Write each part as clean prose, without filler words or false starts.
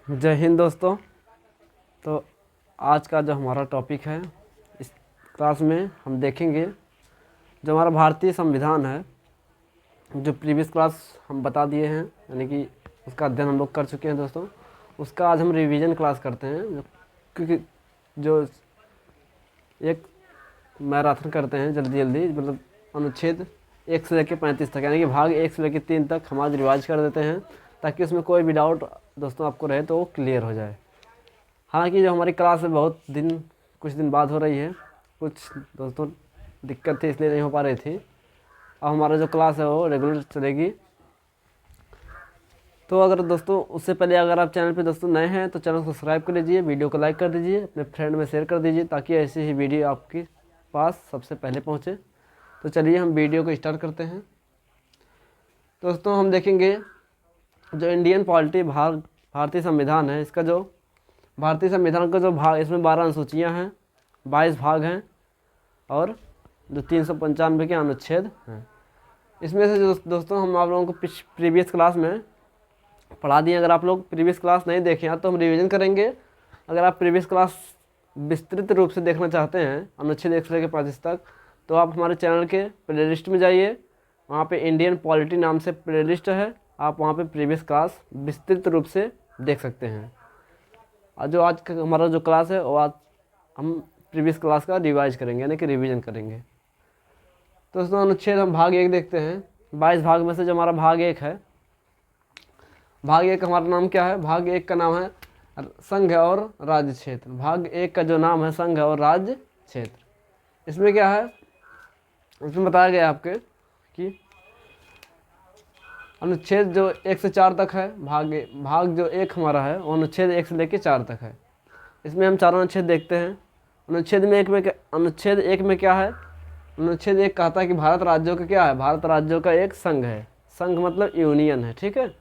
जय हिंद दोस्तों। तो आज का जो हमारा टॉपिक है, इस क्लास में हम देखेंगे जो हमारा भारतीय संविधान है। जो प्रीवियस क्लास हम बता दिए हैं, यानी कि उसका अध्ययन हम लोग कर चुके हैं दोस्तों। उसका आज हम रिवीजन क्लास करते हैं, क्योंकि जो एक मैराथन करते हैं जल्दी जल्दी, मतलब अनुच्छेद 1 से लेकर 35 तक, यानी कि भाग 1 से लेकर 3 तक हम आज रिवाइज कर देते हैं, ताकि उसमें कोई भी डाउट दोस्तों आपको रहे तो वो क्लियर हो जाए। हालांकि जो हमारी क्लास है कुछ दिन बाद हो रही है, कुछ दोस्तों दिक्कत थी इसलिए नहीं हो पा रही थी। अब हमारा जो क्लास है वो रेगुलर चलेगी। तो अगर दोस्तों उससे पहले अगर आप चैनल पे दोस्तों नए हैं तो चैनल को सब्सक्राइब कर लीजिए, वीडियो को लाइक कर दीजिए, अपने फ्रेंड में शेयर कर दीजिए, ताकि ऐसी ही वीडियो आपके पास सबसे पहले पहुँचे। तो चलिए हम वीडियो को स्टार्ट करते हैं। दोस्तों हम देखेंगे जो इंडियन पॉलिटी भारतीय संविधान है, इसका जो भारतीय संविधान का जो भाग, इसमें 12 अनुसूचियाँ हैं, 22 भाग हैं और जो 395 के अनुच्छेद हैं। इसमें से जो दोस्तों हम आप लोगों को प्रीवियस क्लास में पढ़ा दिए। अगर आप लोग प्रीवियस क्लास नहीं देखे हैं तो हम रिवीजन करेंगे। अगर आप प्रीवियस क्लास विस्तृत रूप से देखना चाहते हैं अनुच्छेद 1 से लेकर 35 तक, तो आप हमारे चैनल के प्ले लिस्ट में जाइए, वहाँ पे इंडियन पॉलिटी नाम से प्ले लिस्ट है, आप वहाँ पे प्रीवियस क्लास विस्तृत रूप से देख सकते हैं। और जो आज का हमारा जो क्लास है वो आज हम प्रीवियस क्लास का रिवाइज करेंगे, यानी कि रिवीजन करेंगे। तो दोस्तों अनुच्छेद हम भाग 1 देखते हैं। 22 भाग में से जो हमारा भाग 1 है, भाग 1 हमारा नाम क्या है? भाग 1 का नाम है संघ और राज्य क्षेत्र। भाग 1 का जो नाम है संघ और राज्य क्षेत्र। इसमें क्या है, इसमें बताया गया आपके कि अनुच्छेद जो 1 से 4 तक है, भाग जो 1 हमारा है वो अनुच्छेद 1 से लेकर 4 तक है। इसमें हम चारों अनुच्छेद देखते हैं। अनुच्छेद 1 में क्या है? अनुच्छेद 1 कहता है कि भारत राज्यों का क्या है? भारत राज्यों का एक संघ है। संघ मतलब यूनियन है, ठीक है।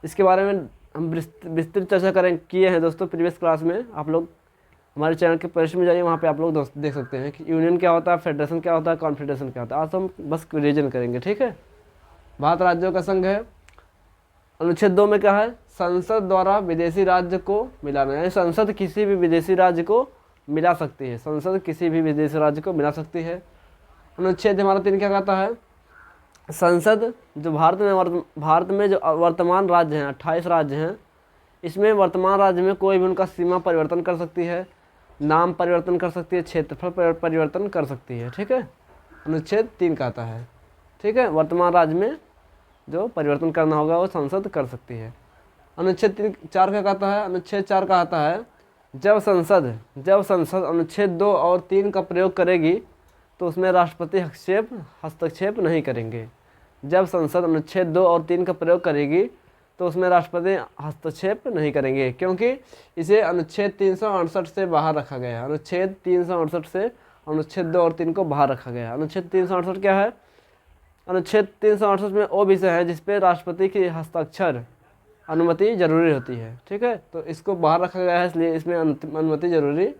इसके बारे में हम विस्तृत चर्चा किए हैं दोस्तों प्रीवियस क्लास में। आप लोग हमारे चैनल के प्लेलिस्ट में जाइए, वहाँ पे आप लोग देख सकते हैं कि यूनियन क्या होता है, फेडरेशन क्या होता है, कॉन्फेडरेशन क्या होता है। आज तो हम बस रिवीजन करेंगे, ठीक है। भारत राज्यों का संघ है। अनुच्छेद 2 में क्या है? संसद द्वारा विदेशी राज्य को मिलाना, यानी संसद किसी भी विदेशी राज्य को मिला सकती है। संसद किसी भी विदेशी राज्य को मिला सकती है। अनुच्छेद हमारा 3 क्या कहता है? संसद जो भारत में जो वर्तमान राज्य हैं, 28 राज्य हैं, इसमें वर्तमान राज्य में कोई भी उनका सीमा परिवर्तन कर सकती है, नाम परिवर्तन कर सकती है, क्षेत्रफल परिवर्तन कर सकती है, ठीक है। अनुच्छेद 3 कहता है, ठीक है, वर्तमान राज्य में जो परिवर्तन करना होगा वो संसद कर सकती है। अनुच्छेद 4 का कहता है? अनुच्छेद 4 कहता है जब संसद अनुच्छेद 2 और 3 का प्रयोग करेगी तो उसमें राष्ट्रपति हस्तक्षेप नहीं करेंगे। जब संसद अनुच्छेद 2 और 3 का प्रयोग करेगी तो उसमें राष्ट्रपति हस्तक्षेप नहीं करेंगे, क्योंकि इसे अनुच्छेद 368 से बाहर रखा गया है। अनुच्छेद 368 से अनुच्छेद 2 और 3 को बाहर रखा गया है। अनुच्छेद 368 क्या है? अनुच्छेद 368 में वो विषय है जिसपे राष्ट्रपति की हस्ताक्षर अनुमति जरूरी होती है, ठीक है। तो इसको बाहर रखा गया है, इसलिए इसमें अनुमति जरूरी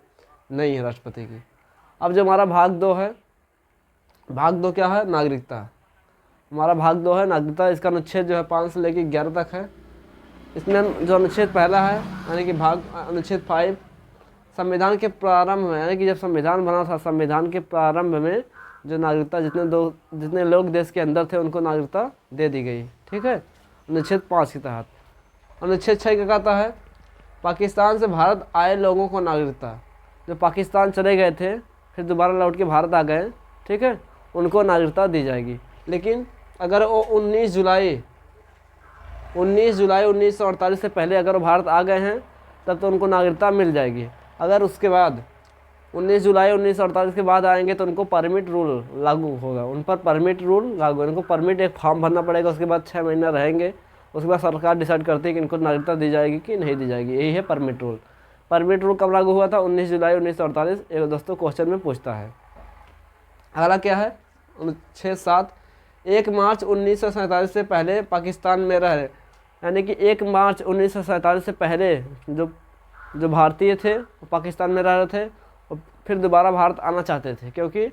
नहीं है राष्ट्रपति की। अब जो हमारा भाग 2 है, भाग 2 क्या है? नागरिकता। हमारा भाग 2 है नागरिकता। इसका अनुच्छेद जो है 5 से लेकर 11 तक है। इसमें जो अनुच्छेद पहला है, यानी कि अनुच्छेद 5, संविधान के प्रारंभ में, यानी कि जब संविधान बना था, संविधान के प्रारंभ में जो नागरिकता जितने लोग देश के अंदर थे उनको नागरिकता दे दी गई, ठीक है, अनुच्छेद 5 के तहत। अनुच्छेद 6 क्या कहता है? पाकिस्तान से भारत आए लोगों को नागरिकता, जो पाकिस्तान चले गए थे फिर दोबारा लौट के भारत आ गए, ठीक है, उनको नागरिकता दी जाएगी। लेकिन अगर वो 19 जुलाई 1948 से पहले अगर वो भारत आ गए हैं तब तो उनको नागरिकता मिल जाएगी। अगर उसके बाद 19 जुलाई 1948 के बाद आएंगे तो उनको परमिट रूल लागू होगा, उन पर परमिट रूल लागू, उनको परमिट एक फॉर्म भरना पड़ेगा, उसके बाद 6 महीना रहेंगे, उसके बाद सरकार डिसाइड करती है कि इनको नागरिकता दी जाएगी कि नहीं दी जाएगी। यही है परमिट रूल। परमिट रूल कब लागू हुआ था? 19 जुलाई 1948। एक दोस्तों क्वेश्चन में पूछता है। अगला क्या है? अनुच्छेद 7, 1 मार्च 1947 से पहले पाकिस्तान में रह रहे, यानी कि 1 मार्च 1947 से पहले जो भारतीय थे वो पाकिस्तान में रह रहे थे और फिर दोबारा भारत आना चाहते थे, क्योंकि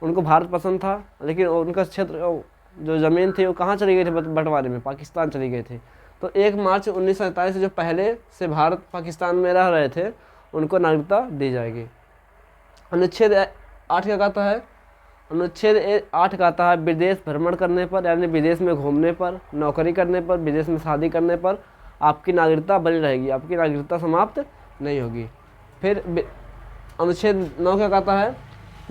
उनको भारत पसंद था, लेकिन उनका क्षेत्र जो ज़मीन थी वो कहाँ चली गई थी? बंटवारे में पाकिस्तान चली गई थी। तो 1 मार्च 1947 से जो पहले से भारत पाकिस्तान में रह रहे थे उनको नागरिकता दी जाएगी। अनुच्छेद 8 क्या कहता है? अनुच्छेद 8 कहता है विदेश भ्रमण करने पर, यानी विदेश में घूमने पर, नौकरी करने पर, विदेश में शादी करने पर आपकी नागरिकता बनी रहेगी, आपकी नागरिकता समाप्त नहीं होगी। फिर अनुच्छेद 9 क्या कहता है?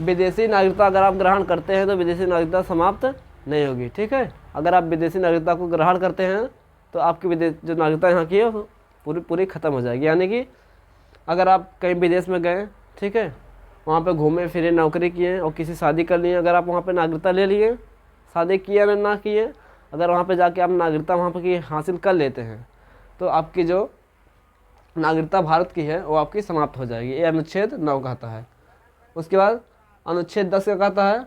विदेशी नागरिकता अगर आप ग्रहण करते हैं तो विदेशी नागरिकता समाप्त नहीं होगी। ठीक है, अगर आप विदेशी नागरिकता को ग्रहण करते हैं तो आपकी विदेश जो नागरिकता यहाँ की है वो पूरी पूरी ख़त्म हो जाएगी। यानी कि अगर आप कहीं विदेश में गए, ठीक है, वहाँ पे घूमे फिरे, नौकरी किए और किसी शादी कर लिए, अगर आप वहाँ पे नागरिकता ले लिए, शादी किए या ना किए, अगर वहाँ पे जाके आप नागरिकता वहाँ पे की हासिल कर लेते हैं तो आपकी जो नागरिकता भारत की है वो आपकी समाप्त हो जाएगी। ये अनुच्छेद 9 कहता है। उसके बाद अनुच्छेद 10 क्या कहता है?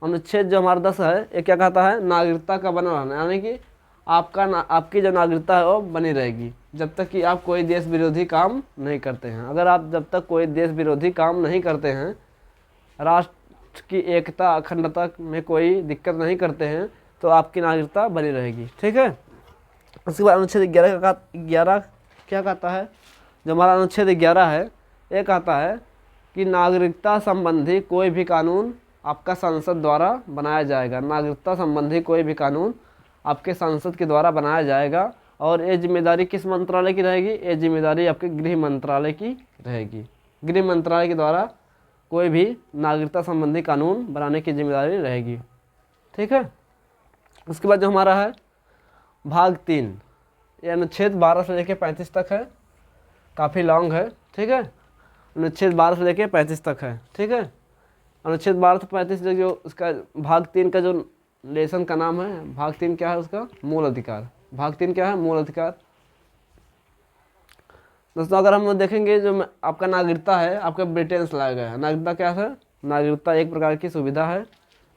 अनुच्छेद जो हमारा 10 है ये क्या कहता है? नागरिकता का बना रहना, यानी कि आपकी जो नागरिकता है वो बनी रहेगी जब तक कि आप कोई देश विरोधी काम नहीं करते हैं। अगर आप जब तक कोई देश विरोधी काम नहीं करते हैं, राष्ट्र की एकता अखंडता में कोई दिक्कत नहीं करते हैं, तो आपकी नागरिकता बनी रहेगी। ठीक है, उसके बाद अनुच्छेद 11 क्या कहता है? जो हमारा अनुच्छेद 11 है ये कहता है कि नागरिकता संबंधी कोई भी कानून आपका संसद द्वारा बनाया जाएगा। नागरिकता संबंधी कोई भी कानून आपके संसद के द्वारा बनाया जाएगा और ये जिम्मेदारी किस मंत्रालय की रहेगी? ये जिम्मेदारी आपके गृह मंत्रालय की रहेगी। गृह मंत्रालय के द्वारा कोई भी नागरिकता संबंधी कानून बनाने की जिम्मेदारी रहेगी। ठीक है, उसके बाद जो हमारा है भाग 3, ये अनुच्छेद 12 से लेकर 35 तक है, काफ़ी लॉन्ग है। ठीक है, अनुच्छेद 12 से लेकर 35 तक है। ठीक है, अनुच्छेद 12 से 35 तक जो उसका भाग 3 का जो लेसन का नाम है, भाग 3 क्या है उसका? मूल अधिकार। भाग 3 क्या है? मूल अधिकार। दोस्तों अगर हम देखेंगे जो आपका नागरिकता है, आपका ब्रिटेन से लाया गया है। नागरिकता क्या है? नागरिकता एक प्रकार की सुविधा है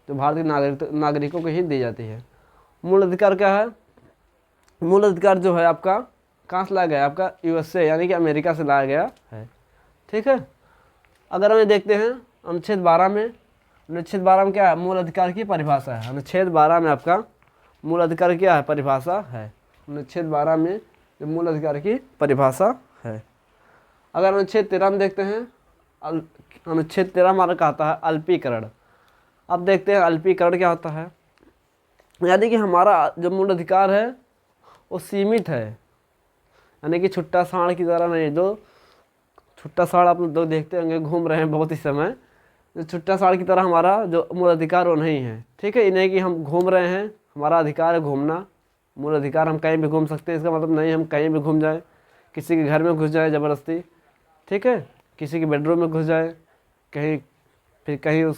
जो भारत के नागरिकों को ही दी जाती है। मूल अधिकार क्या है? मूल अधिकार जो है आपका कहाँ से लाया गया है? आपका USA यानी कि अमेरिका से लाया गया है। ठीक है, अगर हमें देखते हैं अनुच्छेद 12 में, अनुच्छेद 12 में क्या है? मूल अधिकार की परिभाषा है। अनुच्छेद 12 में आपका मूल अधिकार क्या है? परिभाषा है। अनुच्छेद 12 में जो मूल अधिकार की परिभाषा है। अगर अनुच्छेद 13 में देखते हैं, अनुच्छेद 13 हमारा कहता है अल्पीकरण। अब देखते हैं अल्पीकरण क्या होता है। यानी कि हमारा जो मूल अधिकार है वो सीमित है, यानी कि छुट्टा साढ़ की तरह नहीं। जो छुट्टा साढ़ आप लोग देखते होंगे घूम रहे हैं बहुत ही समय, जो छुट्टा साढ़ की तरह हमारा जो मूल अधिकार वो नहीं है। ठीक है, इन्हें कि हम घूम रहे हैं, हमारा अधिकार है घूमना, मूल अधिकार, हम कहीं भी घूम सकते हैं। इसका मतलब नहीं हम कहीं भी घूम जाए, किसी के घर में घुस जाए ज़बरदस्ती, ठीक है, किसी के बेडरूम में घुस जाए कहीं, फिर कहीं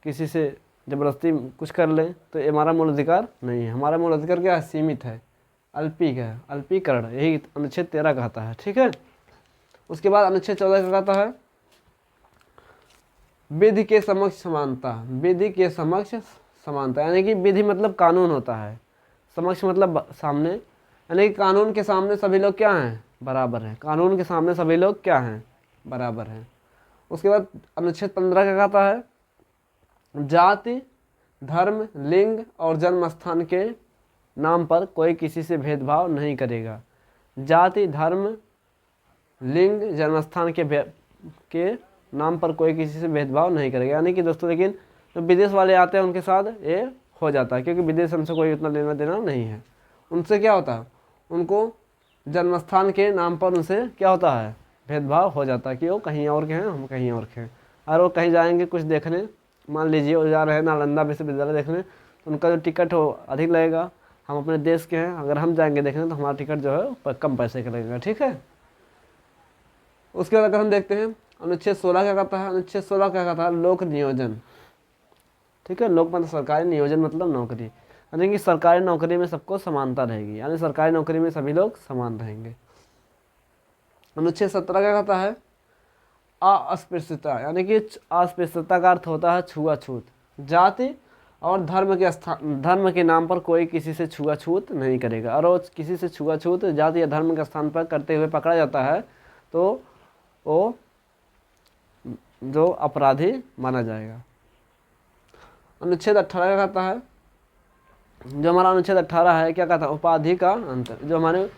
किसी से ज़बरदस्ती कुछ कर लें, तो ये हमारा मूल अधिकार नहीं है। हमारा मूल अधिकार क्या है? सीमित है, अल्पीकरण, यही अनुच्छेद 13 कहता है। ठीक है, उसके बाद अनुच्छेद 14 का कहता है विधि के समक्ष समानता। विधि के समक्ष समानता यानी कि विधि मतलब कानून होता है, समक्ष मतलब सामने, यानी कि कानून के सामने सभी लोग क्या हैं? बराबर हैं। कानून के सामने सभी लोग क्या हैं? बराबर हैं। उसके बाद अनुच्छेद 15 का कहता है जाति, धर्म, लिंग और जन्म स्थान के नाम पर कोई किसी से भेदभाव नहीं करेगा। जाति, धर्म, लिंग, जन्मस्थान के नाम पर कोई किसी से भेदभाव नहीं करेगा। यानी कि दोस्तों लेकिन जो विदेश वाले आते हैं उनके साथ ये हो जाता है, क्योंकि विदेश हमसे कोई उतना लेना देना नहीं है। उनसे क्या होता है? उनको जन्मस्थान के नाम पर उनसे क्या होता है? भेदभाव हो जाता है कि वो कहीं और के हैं, हम कहीं और के हैं। और वो कहीं जाएंगे कुछ देखने, मान लीजिए वो जा रहे हैं नालंदा विश्वविद्यालय देखने, तो उनका जो टिकट हो अधिक लगेगा। हम अपने देश के हैं, अगर हम जाएंगे देखने तो हमारा टिकट जो है कम पैसे का लगेगा। ठीक है, उसके बाद अगर हम देखते हैं अनुच्छेद 16 क्या कहता है? अनुच्छेद 16 क्या कहता है? लोक नियोजन। ठीक है, लोक मतलब सरकारी, नियोजन मतलब नौकरी, यानी कि सरकारी नौकरी में सबको समानता रहेगी, यानी सरकारी नौकरी में सभी लोग समान रहेंगे। अनुच्छेद 17 क्या कहता है? अस्पृश्यता, यानी कि अस्पृश्यता का अर्थ होता है छुआछूत। जाति और धर्म के नाम पर कोई किसी से छुआछूत नहीं करेगा, और वो किसी से छुआछूत जाति या धर्म के स्थान पर करते हुए पकड़ा जाता है तो वो जो अपराधी माना जाएगा। अनुच्छेद 18 का कहता है जो हमारा अनुच्छेद 18 है क्या कहता है, उपाधि का अंतर।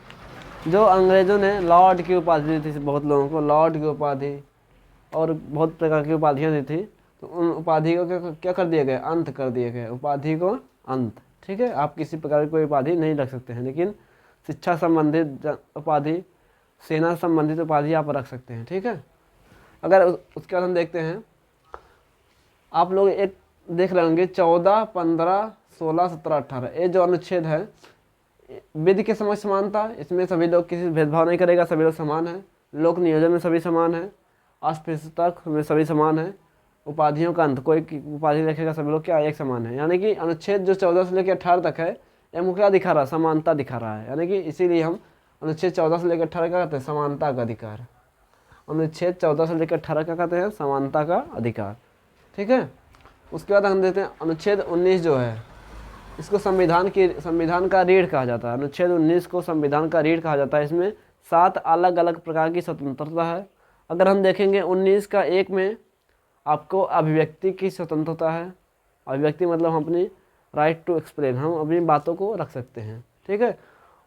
जो अंग्रेजों ने लॉर्ड की उपाधि दी थी बहुत लोगों को, लॉर्ड की उपाधि और बहुत प्रकार की उपाधियाँ दी थी, तो उन उपाधि को क्या कर दिया गया, अंत कर दिया गया, उपाधि को अंत। ठीक है, आप किसी प्रकार की कोई उपाधि नहीं रख सकते हैं, लेकिन शिक्षा संबंधित उपाधि, सेना संबंधित उपाधि आप रख सकते हैं। ठीक है, अगर उसके बाद हम देखते हैं, आप लोग एक देख रहे होंगे 14, 15, 16, 17, 18, ये जो अनुच्छेद है, विधि के समक्ष समानता, इसमें सभी लोग किसी भेदभाव नहीं करेगा, सभी लोग समान हैं। लोक नियोजन में सभी समान हैं। अस्पृश्यता में सभी समान हैं। उपाधियों का अंत, कोई उपाधि रखेगा सभी लोग क्या एक समान है। यानी कि अनुच्छेद जो 14 से लेकर 18 तक है, ये क्या दिखा रहा है, समानता दिखा रहा है। यानी कि इसीलिए हम अनुच्छेद 14 से लेकर 18 क्या कहते हैं, समानता का अधिकार। अनुच्छेद 14 से लेकर 18 क्या कहते हैं, समानता का अधिकार। ठीक है, उसके बाद हम देते हैं अनुच्छेद 19 जो है, इसको संविधान का रीढ़ कहा जाता है। अनुच्छेद 19 को संविधान का रीढ़ कहा जाता है। इसमें 7 अलग अलग प्रकार की स्वतंत्रता है। अगर हम देखेंगे 19 का 1 में आपको अभिव्यक्ति की स्वतंत्रता है। अभिव्यक्ति मतलब हम अपनी राइट टू एक्सप्लेन, हम अपनी बातों को रख सकते हैं। ठीक है,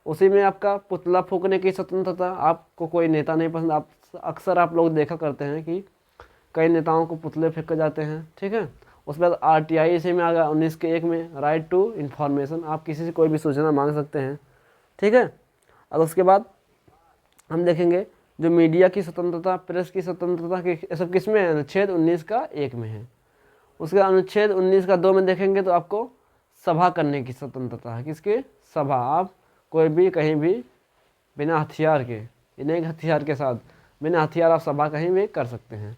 उसी में आपका पुतला फूंकने की स्वतंत्रता, आपको कोई नेता नहीं पसंद, अक्सर आप लोग देखा करते हैं कि कई नेताओं को पुतले फेंके जाते हैं। ठीक है, उसके बाद RTI इसी में आ गया 19 के 1 में, राइट टू इन्फॉर्मेशन, आप किसी से कोई भी सूचना मांग सकते हैं। ठीक है, और उसके बाद हम देखेंगे जो मीडिया की स्वतंत्रता, प्रेस की स्वतंत्रता की सब किस में है, अनुच्छेद 19 का 1 में है। उसके अनुच्छेद 19 का 2 में देखेंगे तो आपको सभा करने की स्वतंत्रता है। किसकी सभा, आप कोई भी कहीं भी बिना हथियार के, इन्हें हथियार के साथ, बिना हथियार आप सभा कहीं भी कर सकते हैं।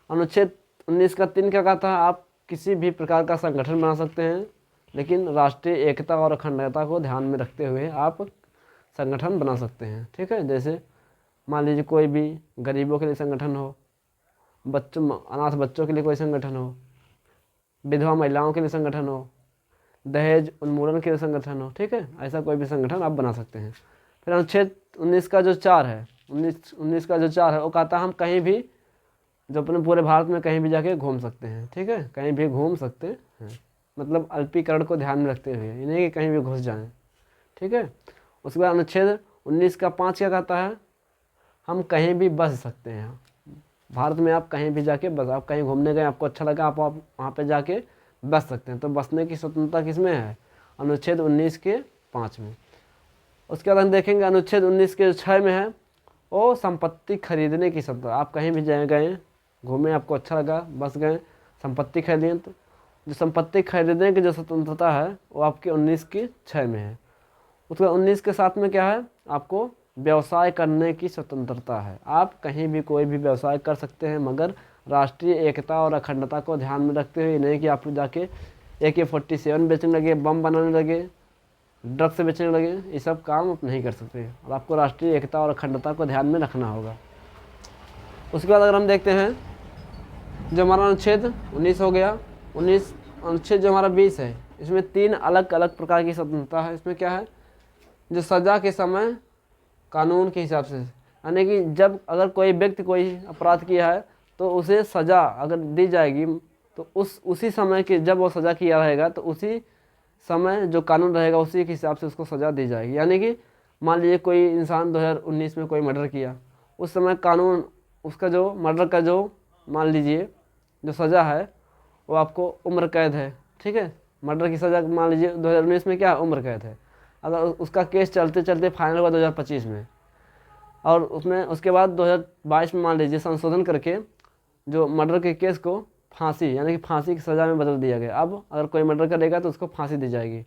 अनुच्छेद 19 का 3 क्या कहता है, आप किसी भी प्रकार का संगठन बना सकते हैं, लेकिन राष्ट्रीय एकता और अखंडता को ध्यान में रखते हुए आप संगठन बना सकते हैं। ठीक है, जैसे मान लीजिए कोई भी गरीबों के लिए संगठन हो, अनाथ बच्चों के लिए कोई संगठन हो, विधवा महिलाओं के लिए संगठन हो, दहेज उन्मूलन के लिए संगठन हो। ठीक है, ऐसा कोई भी संगठन आप बना सकते हैं। फिर अनुच्छेद 19 का जो 4 है, 19 का जो 4 है वो कहता है हम कहीं भी, जो अपने पूरे भारत में कहीं भी जाके घूम सकते हैं। ठीक है, कहीं भी घूम सकते हैं, मतलब अल्पीकरण को ध्यान में रखते हुए, इन्हें कि कहीं भी घुस जाएं। ठीक है, उसके बाद अनुच्छेद 19 का 5 क्या कहता है, हम कहीं भी बस सकते हैं। भारत में आप कहीं भी जाके बस, आप कहीं घूमने गए, आपको अच्छा लगा, आप वहाँ पे जाके बस सकते हैं। तो बसने की स्वतंत्रता किसमें है, अनुच्छेद 19 के 5 में। उसके बाद हम देखेंगे अनुच्छेद 19 के 6 में है, वो संपत्ति खरीदने की स्वतंत्रता। आप कहीं भी गए घूमे, आपको अच्छा लगा, बस गए, संपत्ति खरीदिए, तो जो संपत्ति खरीदने की जो स्वतंत्रता है वो आपके 19 की 6 में है। उसके 19 के 7 में क्या है, आपको व्यवसाय करने की स्वतंत्रता है। आप कहीं भी कोई भी व्यवसाय कर सकते हैं, मगर राष्ट्रीय एकता और अखंडता को ध्यान में रखते हुए, नहीं कि आप जाके AK-47 बेचने लगे, बम बनाने लगे, ड्रग्स बेचने लगे, ये सब काम आप नहीं कर सकते, और आपको राष्ट्रीय एकता और अखंडता को ध्यान में रखना होगा। उसके बाद अगर हम देखते हैं जो हमारा अनुच्छेद 19 हो गया, 19 अनुच्छेद जो हमारा 20 है, इसमें 3 अलग अलग प्रकार की स्वतंत्रता है। इसमें क्या है, जो सज़ा के समय कानून के हिसाब से, यानी कि जब अगर कोई व्यक्ति कोई अपराध किया है तो उसे सज़ा अगर दी जाएगी, तो उसी समय के जब वो सज़ा किया रहेगा तो उसी समय जो कानून रहेगा उसी के हिसाब से उसको सज़ा दी जाएगी। यानी कि मान लीजिए कोई इंसान 2019 में कोई मर्डर किया, उस समय कानून उसका जो मर्डर का जो मान लीजिए जो सज़ा है वो आपको उम्र कैद है। ठीक है, मर्डर की सज़ा मान लीजिए 2019 में क्या है, उम्र कैद है। अगर उसका केस चलते चलते फाइनल हुआ 2025 में, और उसमें उसके बाद 2022 में मान लीजिए संशोधन करके जो मर्डर के केस को फांसी, यानी कि फांसी की सज़ा में बदल दिया गया। अब अगर कोई मर्डर करेगा तो उसको फांसी दी जाएगी।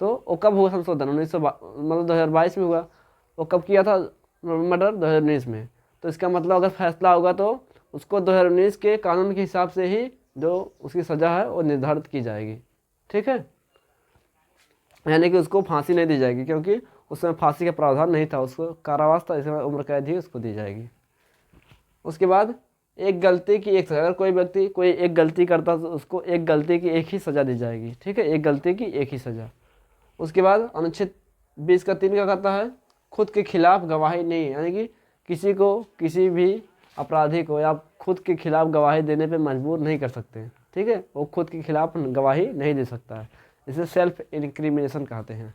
तो वो कब हुआ संशोधन, 1900 मतलब 2022 में हुआ। वो कब किया था मर्डर, 2019 में। तो इसका मतलब अगर फैसला होगा तो उसको 2019 के कानून के हिसाब से ही जो उसकी सज़ा है वो निर्धारित की जाएगी। ठीक है, यानी कि उसको फांसी नहीं दी जाएगी, क्योंकि उसमें फांसी का प्रावधान नहीं था, उसको कारावास था, इसमें उम्र कैद ही उसको दी जाएगी। उसके बाद एक गलती की एक सज़ा, अगर कोई व्यक्ति कोई एक गलती करता तो उसको एक गलती की एक ही सज़ा दी जाएगी। ठीक है, एक गलती की एक ही सज़ा। उसके बाद अनुच्छेद 20 का 3 क्या कहता है, खुद के खिलाफ गवाही नहीं, यानी कि किसी को किसी भी अपराधी को या खुद के खिलाफ गवाही देने पे मजबूर नहीं कर सकते। ठीक है, वो खुद के खिलाफ गवाही नहीं दे सकता है। इसे सेल्फ इंक्रिमिनेशन कहते हैं।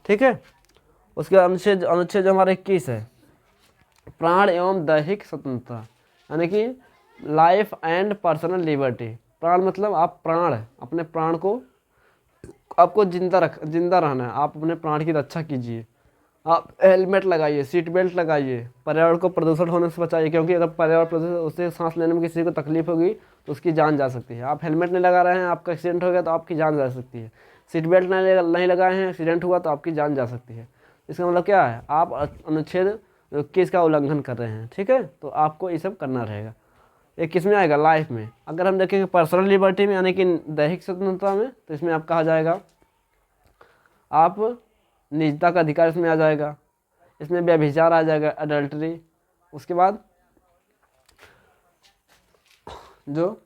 ठीक है। उसके बाद अनुच्छेद अनुच्छेद जो हमारा 21 है, प्राण एवं दैहिक स्वतंत्रता, यानी कि लाइफ एंड पर्सनल लिबर्टी। प्राण मतलब आप प्राण है, अपने प्राण को आपको जिंदा रहना है, आप अपने प्राण की रक्षा कीजिए, आप हेलमेट लगाइए, सीट बेल्ट लगाइए, पर्यावरण को प्रदूषण होने से बचाइए, क्योंकि अगर पर्यावरण प्रदूषण उससे सांस लेने में किसी को तकलीफ होगी तो उसकी जान जा सकती है। आप हेलमेट नहीं लगा रहे हैं, आपका एक्सीडेंट हो गया तो आपकी जान जा सकती है। सीट बेल्ट नहीं लगाए हैं, एक्सीडेंट हुआ तो आपकी जान जा सकती है। इसका मतलब क्या है, आप अनुच्छेद 21 का उल्लंघन कर रहे हैं। ठीक है, तो आपको ये सब करना रहेगा। ये किस में आएगा, लाइफ में। अगर हम देखेंगे पर्सनल लिबर्टी में, यानी कि दैहिक स्वतंत्रता में, तो इसमें आप कहा जाएगा आप निजता का अधिकार इसमें आ जाएगा, इसमें व्यभिचार आ जाएगा, अडल्ट्री। उसके बाद जो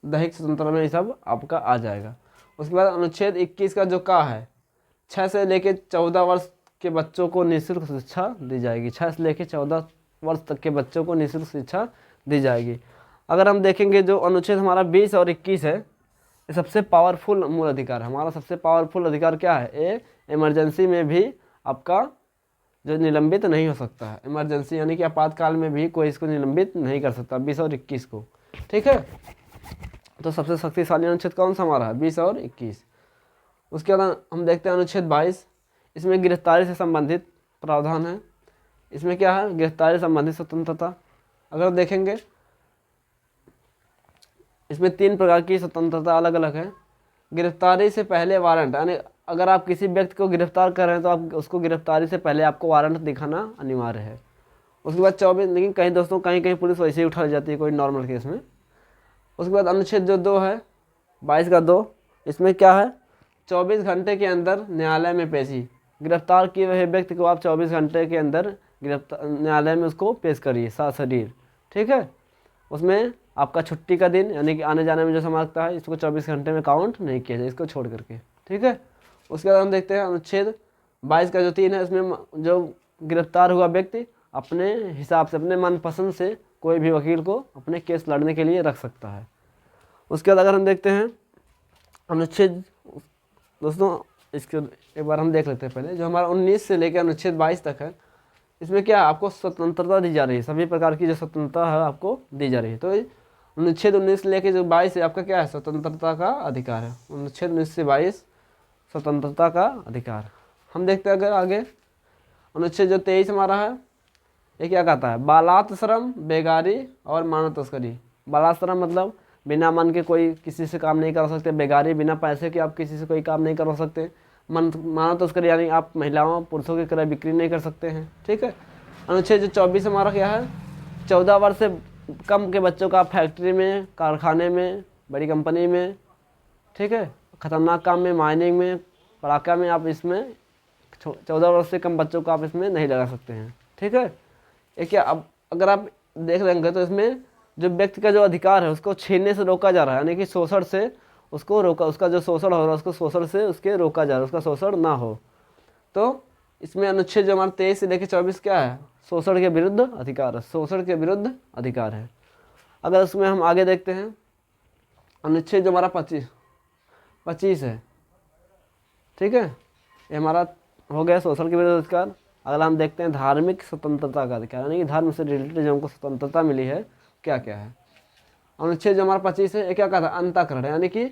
दैहिक स्वतंत्रता में ये सब आपका आ जाएगा। उसके बाद अनुच्छेद 21 का जो का है, 6 से लेकर 14 वर्ष के बच्चों को निःशुल्क शिक्षा दी जाएगी। 6 से लेकर 14 वर्ष तक के बच्चों को निःशुल्क शिक्षा दी जाएगी। अगर हम देखेंगे जो अनुच्छेद हमारा 20 और 21 है, ये सबसे पावरफुल मूल अधिकार है। हमारा सबसे पावरफुल अधिकार क्या है, ये इमरजेंसी में भी आपका जो निलंबित नहीं हो सकता है। इमरजेंसी यानी कि आपातकाल में भी कोई इसको निलंबित नहीं कर सकता, 20 और 21 को। ठीक है, तो सबसे शक्तिशाली अनुच्छेद कौन सा हमारा है, 20 और 21। उसके बाद हम देखते हैं अनुच्छेद 22, इसमें गिरफ्तारी से संबंधित प्रावधान है। इसमें क्या है, गिरफ्तारी से संबंधित स्वतंत्रता। अगर देखेंगे इसमें 3 प्रकार की स्वतंत्रता अलग अलग है। गिरफ्तारी से पहले वारंट, यानी अगर आप किसी व्यक्ति को गिरफ्तार कर रहे हैं तो आप उसको गिरफ्तारी से पहले आपको वारंट दिखाना अनिवार्य है। उसके बाद 24, लेकिन कहीं दोस्तों कहीं पुलिस वैसे ही उठा जाती है कोई नॉर्मल केस में। उसके बाद अनुच्छेद जो 2 है, 22 का 2, इसमें क्या है, 24 घंटे के अंदर न्यायालय में पेशी। गिरफ्तार किए हुए व्यक्ति को आप 24 घंटे के अंदर न्यायालय में उसको पेश करिए सशरीर। ठीक है, उसमें आपका छुट्टी का दिन यानी कि आने जाने में जो समय लगता है, इसको 24 घंटे में काउंट नहीं किया जाए, इसको छोड़ करके। ठीक है, उसके बाद हम देखते हैं अनुच्छेद 22 का जो 3 है, इसमें जो गिरफ्तार हुआ व्यक्ति अपने हिसाब से, अपने मनपसंद से कोई भी वकील को अपने केस लड़ने के लिए रख सकता है। उसके बाद अगर हम देखते हैं अनुच्छेद, दोस्तों इसके एक बार हम देख लेते हैं पहले, जो हमारा 19 से लेकर अनुच्छेद 22 तक है, इसमें क्या आपको स्वतंत्रता दी जा रही है, सभी प्रकार की जो स्वतंत्रता है आपको दी जा रही है। तो अनुच्छेद 19 से लेकर जो 22 है आपका क्या है, स्वतंत्रता का अधिकार है। अनुच्छेद 19 से 22 स्वतंत्रता का अधिकार। हम देखते हैं अगर आगे अनुच्छेद जो 23 हमारा है, ये क्या कहता है, बालात श्रम, बेगारी और मानव तस्करी। बालात श्रम मतलब बिना मन के कोई किसी से काम नहीं करा सकते, बेगारी बिना पैसे के आप किसी से कोई काम नहीं करवा सकते, मानव तस्करी यानी आप महिलाओं पुरुषों की क्रय बिक्री नहीं कर सकते हैं। ठीक है, अनुच्छेद जो 24 हमारा क्या है, 14 वर्ष से कम के बच्चों का फैक्ट्री में, कारखाने में, बड़ी कंपनी में, ठीक है, खतरनाक काम में, माइनिंग में, पड़ाका में, आप इसमें 14 वर्ष से कम बच्चों को आप इसमें नहीं लगा सकते हैं। ठीक है, ये क्या, अब अगर आप देख लेंगे तो इसमें जो व्यक्ति का जो अधिकार है उसको छीनने से रोका जा रहा है, यानी कि शोषण से उसको रोका, उसका जो शोषण हो रहा है उसको शोषण से उसके रोका जा रहा है, उसका शोषण ना हो। तो इसमें अनुच्छेद जो हमारा 23 से लेकर 24 क्या है, शोषण के विरुद्ध अधिकार है, शोषण के विरुद्ध अधिकार है। अगर उसमें हम आगे देखते हैं अनुच्छेद जो हमारा 25 है, ठीक है, ये हमारा हो गया शोषण के विरुद्ध अधिकार। अगर हम देखते हैं धार्मिक स्वतंत्रता का अधिकार, यानी कि धर्म से रिलेटेड जो हमको स्वतंत्रता मिली है क्या क्या है। अनुच्छेद जो हमारा 25 है, ये क्या कहता है, अंतःकरण, यानी कि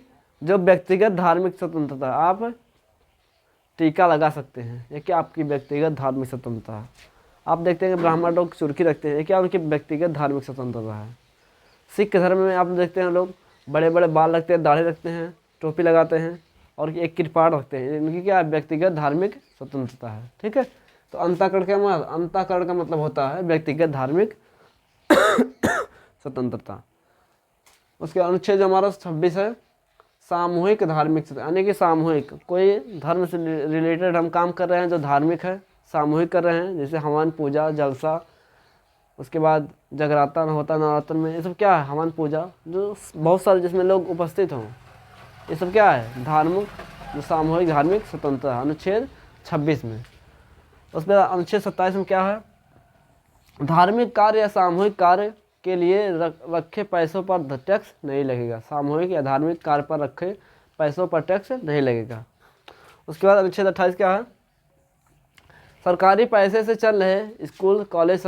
जो व्यक्तिगत धार्मिक स्वतंत्रता, आप टीका लगा सकते हैं, ये क्या आपकी व्यक्तिगत धार्मिक स्वतंत्रता है। आप देखते हैं कि ब्राह्मण लोग चुरकी रखते हैं, ये क्या उनकी व्यक्तिगत धार्मिक स्वतंत्रता है। सिख धर्म में आप देखते हैं लोग बड़े बड़े बाल रखते हैं, दाढ़ी रखते हैं, टोपी लगाते हैं और एक कृपाण रखते हैं, इनकी क्या व्यक्तिगत धार्मिक स्वतंत्रता है। ठीक है, तो अंतःकरण का मतलब होता है व्यक्तिगत धार्मिक स्वतंत्रता। उसके अनुच्छेद जो हमारा 26 है, सामूहिक धार्मिक, यानी कि सामूहिक कोई धर्म से रिलेटेड हम काम कर रहे हैं जो धार्मिक है, सामूहिक कर रहे हैं, जैसे हवन पूजा जलसा, उसके बाद जगराता होता नवरात्र में, ये सब क्या है, हवन पूजा, जो बहुत सारे जिसमें लोग उपस्थित हों, ये सब क्या है, धार्मिक, जो सामूहिक धार्मिक स्वतंत्रता है अनुच्छेद 26 में। उसके बाद अनुच्छेद 27 में क्या है, धार्मिक कार्य या सामूहिक कार्य के लिए रखे पैसों पर टैक्स नहीं लगेगा। सामूहिक या धार्मिक कार्य पर रखे पैसों पर टैक्स नहीं लगेगा। उसके बाद अनुच्छेद 28 क्या है, सरकारी पैसे से चल रहे स्कूल कॉलेज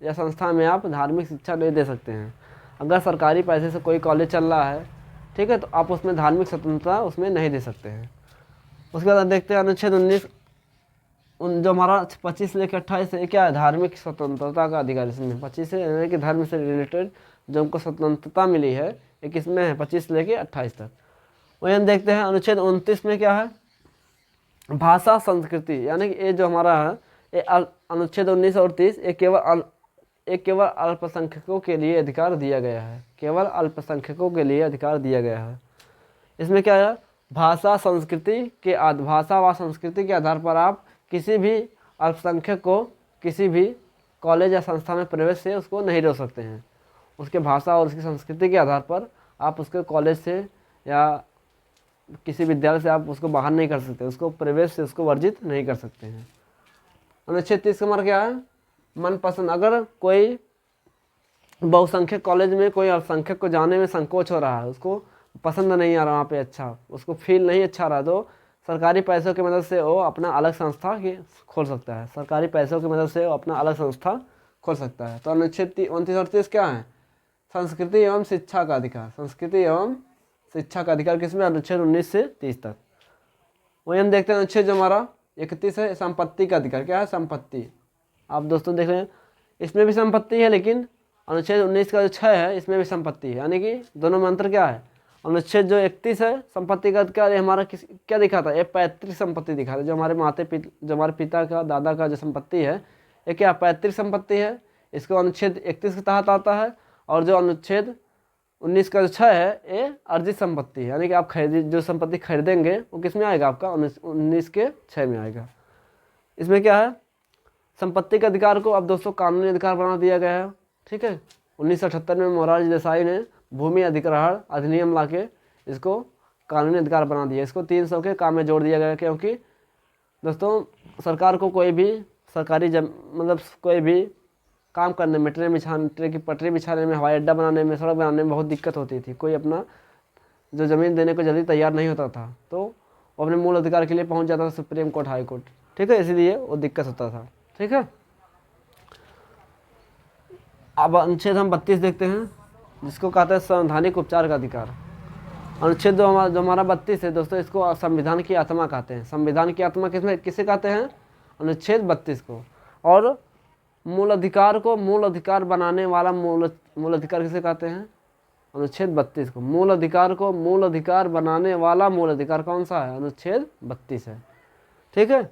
या संस्था में आप धार्मिक शिक्षा नहीं दे सकते हैं। अगर सरकारी पैसे से कोई कॉलेज चल रहा है, ठीक है, तो आप उसमें धार्मिक स्वतंत्रता उसमें नहीं दे सकते हैं। उसके बाद देखते हैं अनुच्छेद 19, जो हमारा 25 से लेकर 28 है, क्या है, धार्मिक स्वतंत्रता का अधिकार। इसमें 25 से यानी कि धर्म से रिलेटेड जो हमको स्वतंत्रता मिली है, ये किसमें है, 25 से लेकर 28 तक। वही हम देखते हैं अनुच्छेद 29 में क्या है, भाषा संस्कृति, यानी कि ये जो हमारा है, ये अनुच्छेद 19 और 30 ये केवल अल्पसंख्यकों के लिए अधिकार दिया गया है, केवल अल्पसंख्यकों के लिए अधिकार दिया गया है। इसमें क्या है, भाषा व संस्कृति के आधार पर आप किसी भी अल्पसंख्यक को किसी भी कॉलेज या संस्था में प्रवेश से उसको नहीं रोक सकते हैं। उसके भाषा और उसकी संस्कृति के आधार पर आप उसके कॉलेज से या किसी विद्यालय से आप उसको बाहर नहीं कर सकते, उसको प्रवेश से उसको वर्जित नहीं कर सकते हैं। अनुच्छेद 30 नंबर क्या है, मनपसंद, अगर कोई बहुसंख्यक कॉलेज में कोई अल्पसंख्यक को जाने में संकोच हो रहा है, उसको पसंद नहीं आ रहा वहाँ पे, अच्छा उसको फील नहीं अच्छा रहा, तो सरकारी पैसों की मदद से वो अपना अलग संस्था खोल सकता है। सरकारी पैसों की मदद से वो अपना अलग संस्था खोल सकता है। तो अनुच्छेद 29 और 30 क्या है, संस्कृति एवं शिक्षा का अधिकार, संस्कृति एवं शिक्षा का अधिकार किसमें, अनुच्छेद 19 से 30 तक। वही हम देखते हैं अनुच्छेद जो हमारा 31 है, संपत्ति का अधिकार। क्या है, संपत्ति। आप दोस्तों देख रहे हैं, इसमें भी संपत्ति है, लेकिन अनुच्छेद 19 का जो 6 है, इसमें भी संपत्ति है, यानी कि दोनों में अंतर क्या है। अनुच्छेद जो 31 है, संपत्ति का अधिकार, ये हमारा क्या दिखाता है, ये पैतृक संपत्ति दिखाता है। जो हमारे पिता का, दादा का जो संपत्ति है, ये क्या पैतृक संपत्ति है, इसको अनुच्छेद 31 के तहत आता है। और जो अनुच्छेद 19 का जो 6 है, ये अर्जित संपत्ति है, यानी कि आप जो संपत्ति खरीदेंगे वो किस में आएगा, आपका 19 के 6 में आएगा। इसमें क्या है, संपत्ति के अधिकार को अब दोस्तों कानूनी अधिकार बना दिया गया है, ठीक है। 1978 में मोरारजी देसाई ने भूमि अधिग्रहण अधिनियम लाके इसको कानूनी अधिकार बना दिया। इसको 300 के काम में जोड़ दिया गया, क्योंकि दोस्तों सरकार को कोई भी सरकारी मतलब कोई भी काम करने में, ट्रेन की पटरी बिछाने में, हवाई अड्डा बनाने में, सड़क बनाने में बहुत दिक्कत होती थी। कोई अपना जो ज़मीन देने को जल्दी तैयार नहीं होता था, तो वो अपने मूल अधिकार के लिए पहुंच जाता था सुप्रीम कोर्ट, हाई कोर्ट, ठीक है, इसीलिए वो दिक्कत होता था, ठीक है। अब अनुच्छेद हम 32 देखते हैं, जिसको कहते हैं संवैधानिक उपचार का अधिकार। अनुच्छेद जो हमारा 32 है दोस्तों, इसको संविधान की आत्मा कहते हैं। संविधान की आत्मा किसे कहते हैं, अनुच्छेद 32 को। और मूल अधिकार को मूल अधिकार बनाने वाला मूल अधिकार किसे कहते हैं, अनुच्छेद 32 को। मूल अधिकार को मूल अधिकार बनाने वाला मूल अधिकार कौन सा है, अनुच्छेद 32 है, ठीक है।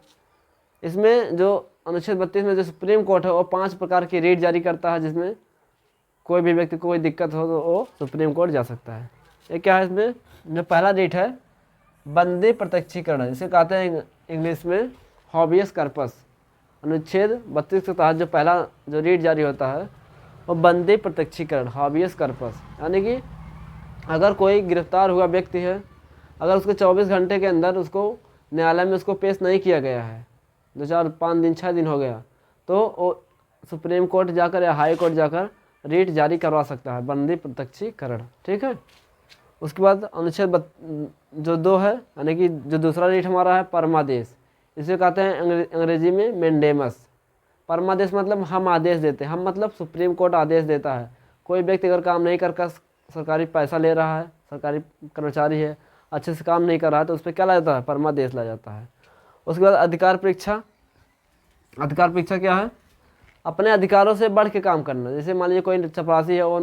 इसमें जो अनुच्छेद 32 में जो सुप्रीम कोर्ट है, वो 5 प्रकार की रीट जारी करता है, जिसमें कोई भी व्यक्ति को कोई दिक्कत हो तो वो सुप्रीम कोर्ट जा सकता है। ये क्या है, इसमें जो पहला रीट है बंदी प्रत्यक्षीकरण, इसे कहते हैं इंग्लिश में हॉबियस कर्पस। अनुच्छेद 32 के तहत जो पहला जो रीट जारी होता है वो बंदी प्रत्यक्षीकरण, हॉबियस कर्पस, यानी कि अगर कोई गिरफ्तार हुआ व्यक्ति है, अगर उसको 24 घंटे के अंदर उसको न्यायालय में उसको पेश नहीं किया गया है, 2 4 5 दिन 6 दिन हो गया, तो वो सुप्रीम कोर्ट जाकर या हाई कोर्ट जाकर रीट जारी करवा सकता है, बंदी प्रत्यक्षीकरण, ठीक है। उसके बाद अनुच्छेद जो 2 है, यानी कि जो दूसरा रीट हमारा है परमादेश, इसे कहते हैं अंग्रेजी में मैंडेमस। परमादेश मतलब हम आदेश देते हैं, हम मतलब सुप्रीम कोर्ट आदेश देता है। कोई व्यक्ति अगर काम नहीं कर सरकारी पैसा ले रहा है, सरकारी कर्मचारी है, अच्छे से काम नहीं कर रहा है, तो उस पर क्या लाया जाता है, परमादेश लाया जाता है। उसके बाद अधिकार परीक्षा। अधिकार परीक्षा क्या है, अपने अधिकारों से बढ़ के काम करना। जैसे मान लीजिए कोई चपरासी है, वो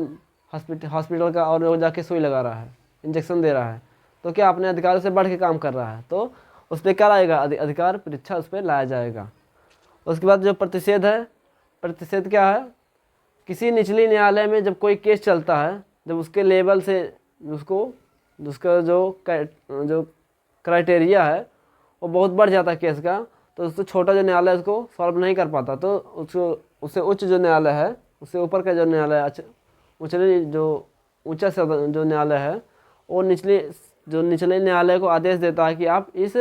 हॉस्पिटल का और वो जाके सुई लगा रहा है, इंजेक्शन दे रहा है, तो क्या अपने अधिकारों से बढ़ के काम कर रहा है, तो उस पर क्या लाएगा, अधिकार परीक्षा उस पर लाया जाएगा। उसके बाद जो प्रतिषेध है, प्रतिषेध क्या है, किसी निचली न्यायालय में जब कोई केस चलता है, जब उसके लेवल से उसका जो क्राइटेरिया है वो बहुत बढ़ जाता है केस का, तो उससे छोटा जो न्यायालय है उसको सॉल्व नहीं कर पाता, तो उससे उच्च जो न्यायालय है, उससे ऊपर का जो न्यायालय है, ऊंचा जो न्यायालय है, वो निचले न्यायालय को आदेश देता है कि आप इस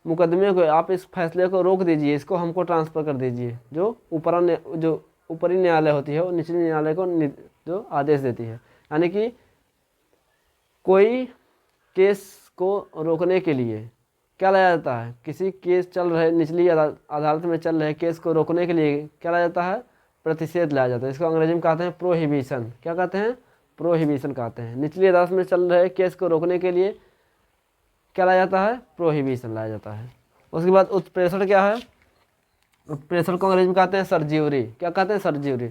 मुकदमे को, आप इस फैसले को रोक दीजिए, इसको हमको ट्रांसफ़र कर दीजिए। जो ऊपरी न्यायालय होती है वो निचले न्यायालय को जो आदेश देती है, यानी कि कोई केस को रोकने के लिए क्या लाया जाता है? किसी केस चल रहे, निचली अदालत में चल रहे केस को रोकने के लिए क्या लाया जाता है? प्रतिषेध लाया जाता है। इसको अंग्रेजी में कहते हैं प्रोहिबिशन। क्या कहते हैं? प्रोहिबिशन कहते हैं। निचली अदालत में चल रहे केस को रोकने के लिए क्या लाया जाता है? प्रोहिबिशन लाया जाता है। उसके बाद उत्प्रेषण क्या है? उत्प्रेषण को अंग्रेजी में कहते हैं सर्ज्यूरी। क्या कहते हैं? सर्ज्यूरी।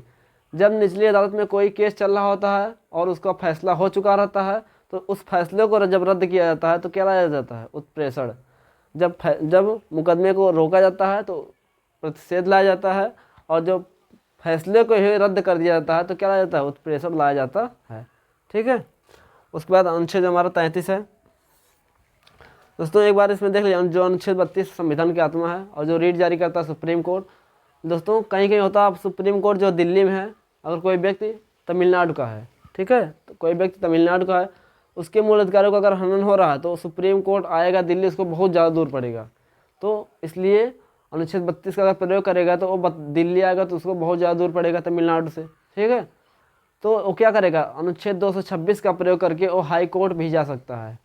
जब निचली अदालत में कोई केस चल रहा होता है और उसका फैसला हो चुका रहता है तो उस फैसले को जब रद्द किया जाता है तो क्या लाया जाता है? उत्प्रेषण। जब मुकदमे को रोका जाता है तो प्रतिषेध लाया जाता है, और जब फैसले को ही रद्द कर दिया जाता है तो क्या लाया जाता है? उत्प्रेषण लाया जाता है। ठीक है। उसके बाद अनुच्छेद हमारा 33 है। दोस्तों एक बार इसमें देख लीजिए, जो अनुच्छेद 32 संविधान की आत्मा है और जो रीट जारी करता है सुप्रीम कोर्ट। दोस्तों कहीं कहीं होता है सुप्रीम कोर्ट जो दिल्ली में है, अगर कोई व्यक्ति तमिलनाडु का है, ठीक है, तो कोई व्यक्ति तमिलनाडु का है, उसके मूल अधिकारों का अगर हनन हो रहा है तो सुप्रीम कोर्ट आएगा दिल्ली, उसको बहुत ज़्यादा दूर पड़ेगा। तो इसलिए अनुच्छेद 32 का अगर प्रयोग करेगा तो वो दिल्ली आएगा तो उसको बहुत ज़्यादा दूर पड़ेगा तमिलनाडु से। ठीक है। तो वो क्या करेगा? अनुच्छेद 226 का प्रयोग करके वो हाई कोर्ट भी जा सकता है।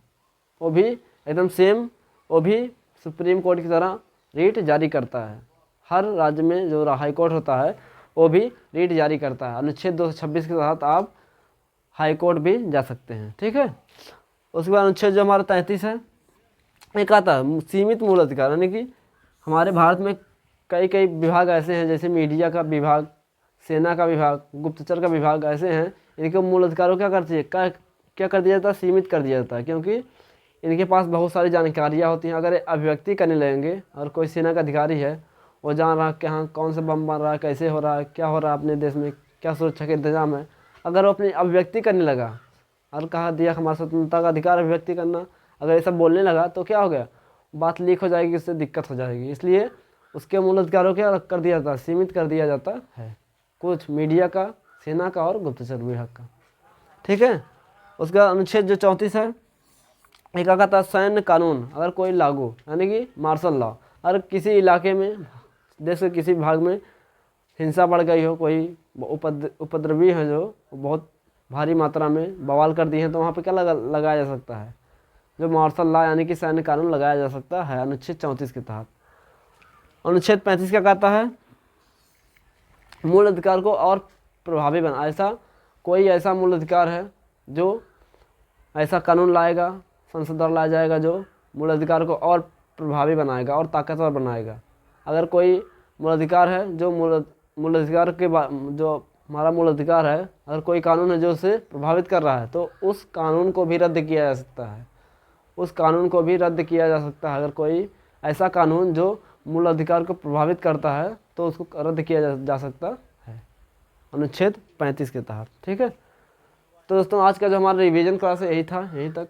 वो भी एकदम सेम, वो भी सुप्रीम कोर्ट की तरह रीट जारी करता है। हर राज्य में जो हाई कोर्ट होता है वो भी रीट जारी करता है। अनुच्छेद 226 के तहत आप हाई कोर्ट भी जा सकते हैं। ठीक है। उसके बाद अनुच्छेद जो हमारा 33 है, एक आता है सीमित मूल अधिकार, यानी कि हमारे भारत में कई कई विभाग ऐसे हैं, जैसे मीडिया का विभाग, सेना का विभाग, गुप्तचर का विभाग ऐसे हैं, इनके मूल अधिकारों क्या करती है? क्या कर दिया जाता है? सीमित कर दिया जाता है, क्योंकि इनके पास बहुत सारी जानकारियाँ होती हैं। अगर ये अभिव्यक्ति करने लगेंगे, और कोई सेना का अधिकारी है, वो जान रहा है कि हाँ कौन सा बम बन रहा है, कैसे हो रहा है, क्या हो रहा है अपने देश में, क्या सुरक्षा के इंतजाम है, अगर वो अपनी अभिव्यक्ति करने लगा, और कहा दिया हमारा स्वतंत्रता का अधिकार अभिव्यक्ति करना, अगर ये सब बोलने लगा तो क्या हो गया? बात लीक हो जाएगी, उससे दिक्कत हो जाएगी। इसलिए उसके मूल अधिकारों क्या कर दिया जाता है? सीमित कर दिया जाता है, कुछ मीडिया का, सेना का और गुप्तचर विभाग का। ठीक है। उसका अनुच्छेद जो 34 है, एक कहता है सैन्य कानून अगर कोई लागू, यानी कि मार्शल लॉ, अगर किसी इलाके में, देश के किसी भाग में हिंसा बढ़ गई हो, कोई उपद्रवी है जो बहुत भारी मात्रा में बवाल कर दी है, तो वहाँ पे क्या लगाया जा सकता है? जो मार्शल लॉ यानी कि सैन्य कानून लगाया जा सकता है अनुच्छेद 34 के तहत। अनुच्छेद 35 क्या कहता है? मूल अधिकार को और प्रभावी बना, कोई ऐसा मूल अधिकार है जो ऐसा कानून लाएगा, संसद द्वारा लाया जाएगा, जो मूल अधिकार को और प्रभावी बनाएगा और ताकतवर बनाएगा। अगर कोई मूल अधिकार है जो मूल अधिकार के जो हमारा मूल अधिकार है, अगर कोई कानून है जो उसे प्रभावित कर रहा है तो उस कानून को भी रद्द किया जा सकता है। उस कानून को भी रद्द किया जा सकता है। अगर कोई ऐसा कानून जो मूल अधिकार को प्रभावित करता है तो उसको रद्द किया जा सकता है अनुच्छेद 35 के तहत। ठीक है। तो दोस्तों आज का जो हमारा रिवीजन क्लास है यही था, यहीं तक।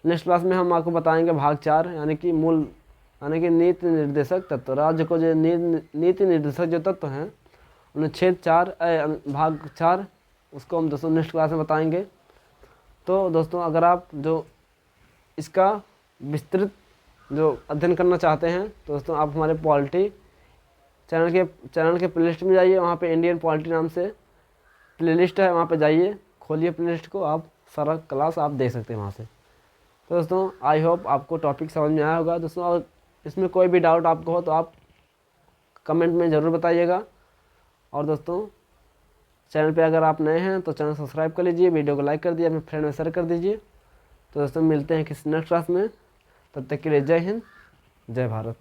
नेक्स्ट क्लास में हम आपको बताएंगे भाग 4, यानी कि नीति निर्देशक तत्व। राज्य को जो नीति निर्देशक जो तत्व हैं, अनुच्छेद 4 भाग 4, उसको हम दोस्तों नेक्स्ट क्लास में बताएंगे। तो दोस्तों अगर आप जो इसका विस्तृत जो अध्ययन करना चाहते हैं तो दोस्तों आप हमारे पॉलिटी चैनल के प्लेलिस्ट में जाइए, वहाँ पे इंडियन पॉलिटी नाम से प्लेलिस्ट है, वहाँ पे जाइए, खोलिए प्लेलिस्ट को, आप सारा क्लास आप देख सकते हैं वहाँ से। तो दोस्तों आई होप आपको टॉपिक समझ में आया होगा। दोस्तों और इसमें कोई भी डाउट आपको हो तो आप कमेंट में ज़रूर बताइएगा। और दोस्तों चैनल पे अगर आप नए हैं तो चैनल सब्सक्राइब कर लीजिए, वीडियो को लाइक कर दिए, अपने फ्रेंड में शेयर कर दीजिए। तो दोस्तों मिलते हैं किसी नेक्स्ट क्लास में, तब तक के लिए जय हिंद, जय भारत।